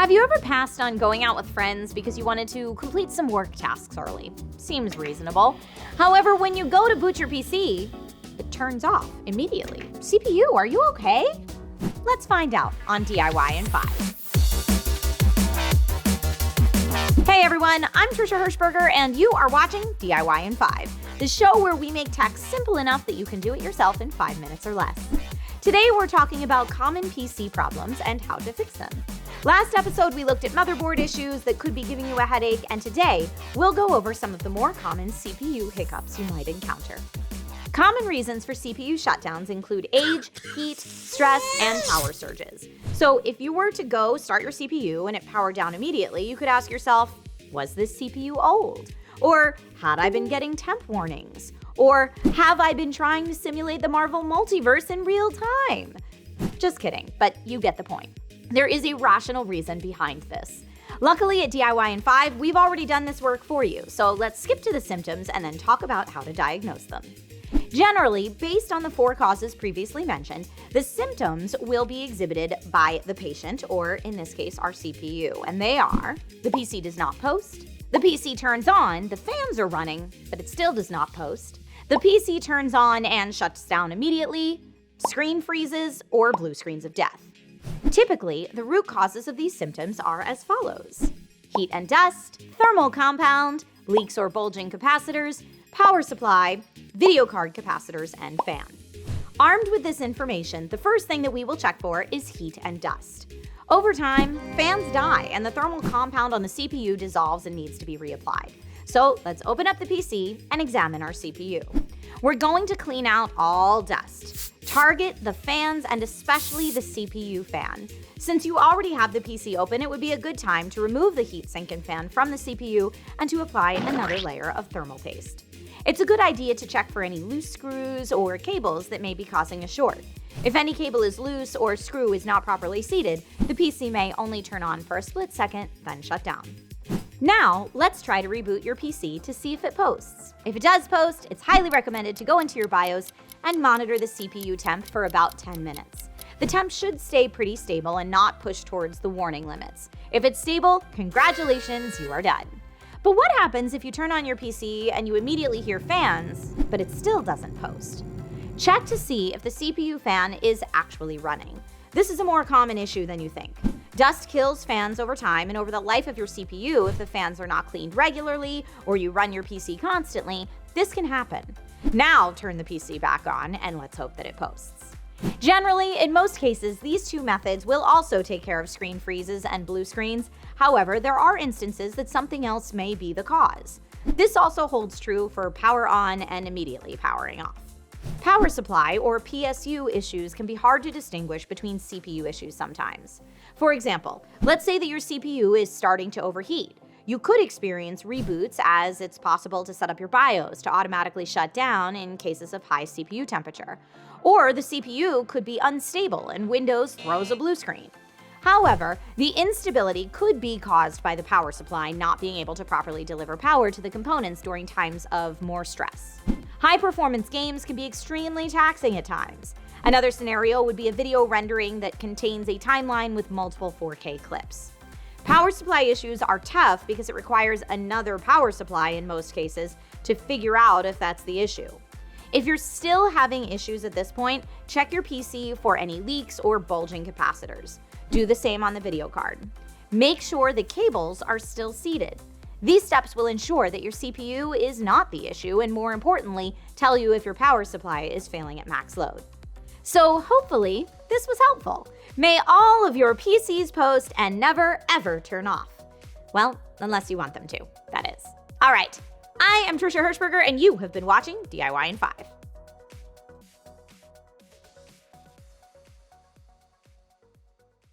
Have you ever passed on going out with friends because you wanted to complete some work tasks early? Seems reasonable. However, when you go to boot your PC, it turns off immediately. CPU, are you okay? Let's find out on DIY in 5. Hey everyone, I'm Trisha Hirschberger and you are watching DIY in 5, the show where we make tech simple enough that you can do it yourself in 5 minutes or less. Today we're talking about common PC problems and how to fix them. Last episode we looked at motherboard issues that could be giving you a headache, and today we'll go over some of the more common CPU hiccups you might encounter. Common reasons for CPU shutdowns include age, heat, stress, and power surges. So if you were to go start your CPU and it powered down immediately, you could ask yourself, was this CPU old? Or had I been getting temp warnings? Or have I been trying to simulate the Marvel multiverse in real time? Just kidding, but you get the point. There is a rational reason behind this. Luckily at DIY in 5, we've already done this work for you, so let's skip to the symptoms and then talk about how to diagnose them. Generally, based on the 4 causes previously mentioned, the symptoms will be exhibited by the patient, or in this case, our CPU, and they are: the PC does not post, the PC turns on, the fans are running, but it still does not post, the PC turns on and shuts down immediately, screen freezes, or blue screens of death. Typically, the root causes of these symptoms are as follows: heat and dust, thermal compound, leaks or bulging capacitors, power supply, video card capacitors, and fan. Armed with this information, the first thing that we will check for is heat and dust. Over time, fans die and the thermal compound on the CPU dissolves and needs to be reapplied. So let's open up the PC and examine our CPU. We're going to clean out all dust. Target the fans and especially the CPU fan. Since you already have the PC open, it would be a good time to remove the heatsink and fan from the CPU and to apply another layer of thermal paste. It's a good idea to check for any loose screws or cables that may be causing a short. If any cable is loose or screw is not properly seated, the PC may only turn on for a split second, then shut down. Now, let's try to reboot your PC to see if it posts. If it does post, it's highly recommended to go into your BIOS and monitor the CPU temp for about 10 minutes. The temp should stay pretty stable and not push towards the warning limits. If it's stable, congratulations, you are done. But what happens if you turn on your PC and you immediately hear fans, but it still doesn't post? Check to see if the CPU fan is actually running. This is a more common issue than you think. Dust kills fans over time, and over the life of your CPU, if the fans are not cleaned regularly or you run your PC constantly, this can happen. Now turn the PC back on and let's hope that it posts. Generally, in most cases, these 2 methods will also take care of screen freezes and blue screens. However, there are instances that something else may be the cause. This also holds true for power on and immediately powering off. Power supply, or PSU, issues can be hard to distinguish between CPU issues sometimes. For example, let's say that your CPU is starting to overheat. You could experience reboots, as it's possible to set up your BIOS to automatically shut down in cases of high CPU temperature. Or the CPU could be unstable and Windows throws a blue screen. However, the instability could be caused by the power supply not being able to properly deliver power to the components during times of more stress. High-performance games can be extremely taxing at times. Another scenario would be a video rendering that contains a timeline with multiple 4K clips. Power supply issues are tough because it requires another power supply in most cases to figure out if that's the issue. If you're still having issues at this point, check your PC for any leaks or bulging capacitors. Do the same on the video card. Make sure the cables are still seated. These steps will ensure that your CPU is not the issue and, more importantly, tell you if your power supply is failing at max load. So hopefully this was helpful. May all of your PCs post and never ever turn off. Well, unless you want them to, that is. All right, I am Trisha Hirschberger and you have been watching DIY in 5.